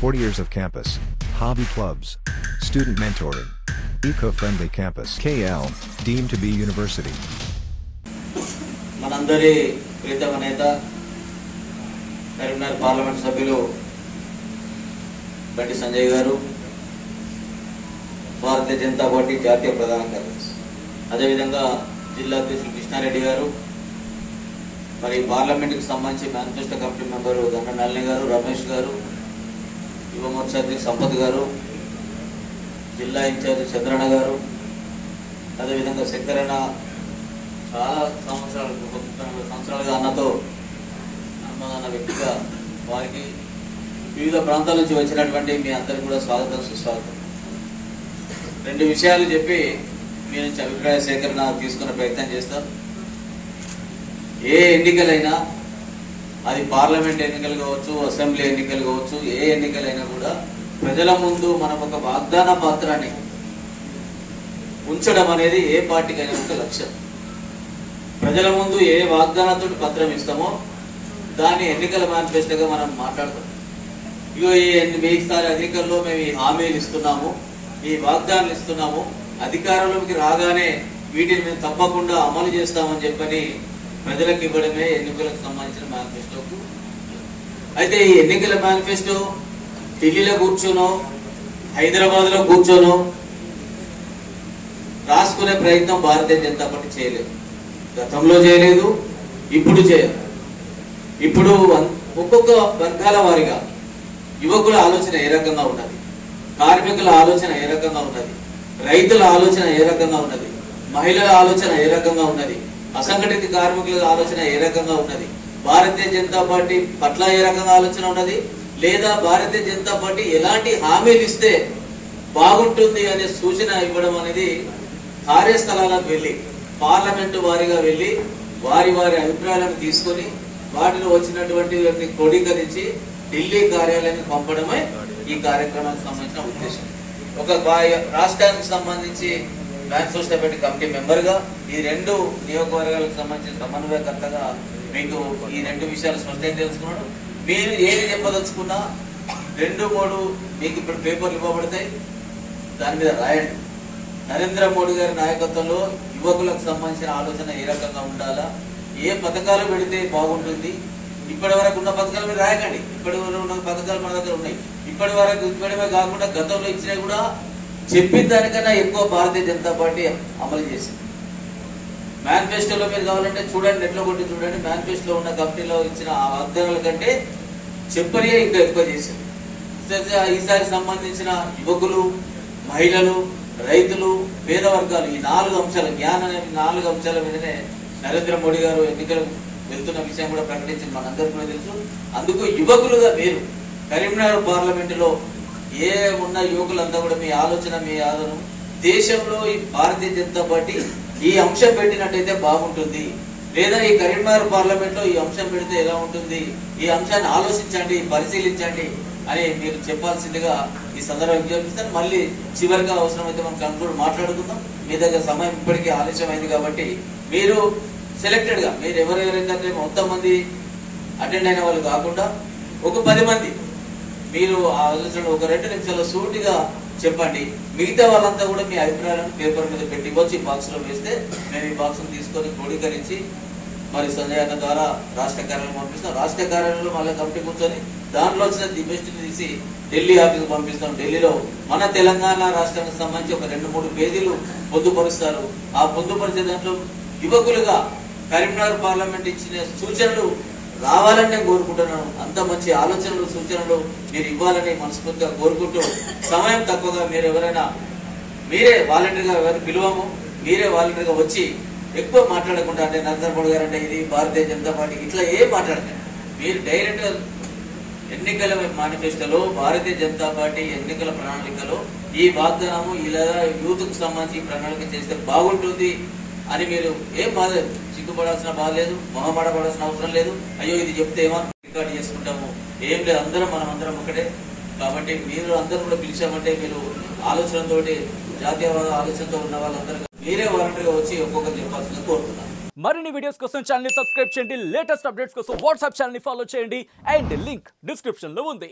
40 years of campus, hobby clubs, student mentoring, eco-friendly campus. KL, deemed to be university. మనందరి ప్రీతమ నేత Karimnagar parliament సభ్యులు బండి సంజయ్ గారు, భారతీయ జనతా పార్టీ జాతీయ ప్రధాన కార్యదర్శి, అదేవిధంగా జిల్లా అధ్యక్షులు కృష్ణారెడ్డి గారు, మరి పార్లమెంట్కి సంబంధించి మేనిఫెస్టో కమిటీ మెంబరు దండ నళిని గారు, రమేష్ గారు, యువ మోర్చా అధ్యక్షులు సంపత్ గారు, జిల్లా ఇన్ఛార్జి చంద్రన్న గారు, అదేవిధంగా శంకరన్న చాలా సంవత్సరాలుగా అన్నతో అన్న వ్యక్తిగా వారికి వివిధ ప్రాంతాల నుంచి వచ్చినటువంటి మీ అందరికీ కూడా స్వాగతం సుస్వాగతం. రెండు విషయాలు చెప్పి మీ నుంచి అభిప్రాయ సేకరణ తీసుకునే ప్రయత్నం చేస్తాం. ఏ ఎన్నికలైనా అది పార్లమెంట్ ఎన్నికలు కావచ్చు, అసెంబ్లీ ఎన్నికలు కావచ్చు, ఏ ఎన్నికలైనా కూడా ప్రజల ముందు మనం ఒక వాగ్దాన పాత్రాన్ని ఉంచడం అనేది ఏ పార్టీకైనా ఒక లక్ష్యం. ప్రజల ముందు ఏ వాగ్దానంతో పత్రం ఇస్తామో దాన్ని ఎన్నికల మేనిఫెస్టోగా మనం మాట్లాడతాం. ఇగో ఈసారి ఎన్నికల్లో మేము ఈ హామీలు ఇస్తున్నాము, ఈ వాగ్దానాలు ఇస్తున్నాము, అధికారంలోకి రాగానే వీటిని మేము తప్పకుండా అమలు చేస్తామని చెప్పని ప్రజలకు ఇవ్వడమే ఎన్నికలకు సంబంధించిన మేనిఫెస్టోకు. అయితే ఈ ఎన్నికల మేనిఫెస్టో ఢిల్లీలో కూర్చోనో హైదరాబాద్లో కూర్చోనో రాసుకునే ప్రయత్నం భారతీయ జనతా పార్టీ చేయలేదు, గతంలో చేయలేదు, ఇప్పుడు చేయదు. ఇప్పుడు ఒక్కొక్క వర్గాల వారిగా యువకుల ఆలోచన ఏ రకంగా ఉన్నది, కార్మికుల ఆలోచన ఏ రకంగా ఉన్నది, రైతుల ఆలోచన ఏ రకంగా ఉన్నది, మహిళల ఆలోచన ఏ రకంగా ఉన్నది, అసంఘటిత కార్మికుల ఆలోచన ఏ రకంగా ఉన్నది, భారతీయ జనతా పార్టీ పట్ల ఏ రకంగా ఆలోచన ఉన్నది, లేదా భారతీయ జనతా పార్టీ ఎలాంటి హామీలు ఇస్తే బాగుంటుంది అనే సూచన ఇవ్వడం అనేది కార్యస్థలాలకు వెళ్ళి పార్లమెంటు వారిగా వెళ్ళి వారి వారి అభిప్రాయాలను తీసుకొని వాటిలో వచ్చినటువంటి క్రోడీకరించి ఢిల్లీ కార్యాలయానికి పంపడమే ఈ కార్యక్రమానికి సంబంధించిన ఉద్దేశం. ఒక రాష్ట్రానికి సంబంధించి మేనిఫెస్టో కమిటీ మెంబర్గా ఈ రెండు నియోజకవర్గాలకు సంబంధించిన సమన్వయకర్తగా మీకు ఈ రెండు విషయాలు స్పష్టంగా తెలుసుకున్నాడు. మీరు ఏది చెప్పదలుచుకున్నా 2-3 మీకు ఇప్పుడు పేపర్లు ఇవ్వబడతాయి, దాని మీద రాయండి. నరేంద్ర మోడీ గారి నాయకత్వంలో యువకులకు సంబంధించిన ఆలోచన ఏ రకంగా ఉండాలా, ఏ పథకాలు పెడితే బాగుంటుంది, ఇప్పటి వరకు ఉన్న పథకాలు మీరు రాయకండి. ఇప్పటి వరకు ఉన్న పథకాలు మన దగ్గర ఉన్నాయి. ఇప్పటివే కాకుండా గతంలో ఇచ్చినవి కూడా చెప్పిన దానికన్నా ఎక్కువ భారతీయ జనతా పార్టీ అమలు చేసింది. మేనిఫెస్టోలో మీరు కావాలంటే చూడండి, నెట్లో కొట్టి చూడండి, మేనిఫెస్టోలో ఉన్న కమిటీలో ఇచ్చిన ఆ వాగ్దానాల కంటే చెప్పనియే ఇంకా ఎక్కువ చేసింది. ఈసారి సంబంధించిన యువకులు, మహిళలు, రైతులు, పేద వర్గాలు, ఈ 4 అంశాలు, జ్ఞానం అనే 4 అంశాల మీదనే నరేంద్ర మోడీ గారు ఎన్నికలకు వెళ్తున్న విషయం కూడా ప్రకటించింది, మనందరికీ కూడా తెలుసు. అందుకు యువకులుగా మీరు కరీంనగర్ పార్లమెంటులో ఏ ఉన్న యువకులంతా కూడా మీ ఆలోచన, మీ ఆదరణ, దేశంలో ఈ భారతీయ జనతా పార్టీ ఈ అంశం పెట్టినట్టయితే బాగుంటుంది, లేదా ఈ కరీంనగర్ పార్లమెంట్ లో ఈ అంశం పెడితే ఎలా ఉంటుంది, ఈ అంశాన్ని ఆలోచించండి, పరిశీలించండి అని మీరు చెప్పాల్సిందిగా ఈ సందర్భంగా విజ్ఞప్తిస్తాను. మళ్ళీ చివరిగా అవసరమైతే మనం కనుక్కొని మాట్లాడుకుందాం. మీ దగ్గర సమయం ఇప్పటికీ ఆలస్యమైంది కాబట్టి మీరు సెలెక్టెడ్ గా మీరు ఎవరెవరైతే మొత్తం మంది అటెండ్ అయిన వాళ్ళు కాకుండా ఒక 10 మంది మీరు ఆలోచన ఒక 2 నిమిషాల సూటిగా చెప్పండి. మిగతా వాళ్ళంతా కూడా మీ అభిప్రాయాలను పేపర్ మీద పెట్టి వచ్చి బాక్స్ లో వేస్తే మేము ఈ బాక్స్ తీసుకొని క్రోడీకరించి మరి సంజయ్ అన్న ద్వారా రాష్ట్ర కార్యాలయం పంపిస్తాం. రాష్ట్ర కార్యాలయంలో మళ్ళీ కమిటీ కూర్చొని దానిలో వచ్చిన ది బెస్ట్ తీసి ఢిల్లీ ఆఫీస్ పంపిస్తాం. ఢిల్లీలో మన తెలంగాణ రాష్ట్రానికి సంబంధించి ఒక 2-3 పేజీలు పొందుపరుస్తారు. ఆ పొందుపరిచే దాంట్లో యువకులుగా కరీంనగర్ పార్లమెంట్ ఇచ్చిన సూచనలు రావాలని నేను కోరుకుంటున్నాను. అంత మంచి ఆలోచనలు, సూచనలు మీరు ఇవ్వాలని మనస్ఫూర్తిగా కోరుకుంటూ, సమయం తక్కువగా మీరు ఎవరైనా మీరే వాలంటీర్గా ఎవరు పిలువము, మీరే వాలంటీర్గా వచ్చి ఎక్కువ మాట్లాడకుండా, అంటే నరేంద్ర మోడీ గారు అంటే ఇది భారతీయ జనతా పార్టీ ఇట్లా ఏం మాట్లాడకండి. మీరు డైరెక్ట్గా ఎన్నికల మేనిఫెస్టోలో భారతీయ జనతా పార్టీ ఎన్నికల ప్రణాళికలో ఈ వాగ్దానము ఇలా యూత్కు సంబంధించి ప్రణాళిక చేస్తే బాగుంటుంది అని మీరు ఏం బాధ సిగ్గుపడాల్సిన బాధ లేదు, మొహమాటపడాల్సిన అవసరం లేదు. అయ్యో ఇది చెప్తే ఏమో రికార్డు చేసుకుంటాము, ఏం లేదు, మనమందరం ఒకటే. కాబట్టి మీరు అందరూ కూడా పిలిచామంటే మీరు ఆలోచనతో, జాతీయవాద ఆలోచనతో ఉన్న వాళ్ళందరూ మీరే వాలంటీర్గా వచ్చి ఒక్కొక్కరు చెప్పాల్సిందిగా కోరుతున్నాను. మరిన్ని వీడియోస్ కోసం ఛానల్ ని సబ్స్క్రైబ్ చేయండి, లేటెస్ట్ అప్డేట్స్ కోసం వాట్సాప్ ఛానల్ ని ఫాలో చేయండి, అండ్ లింక్ డిస్క్రిప్షన్ లో ఉంది.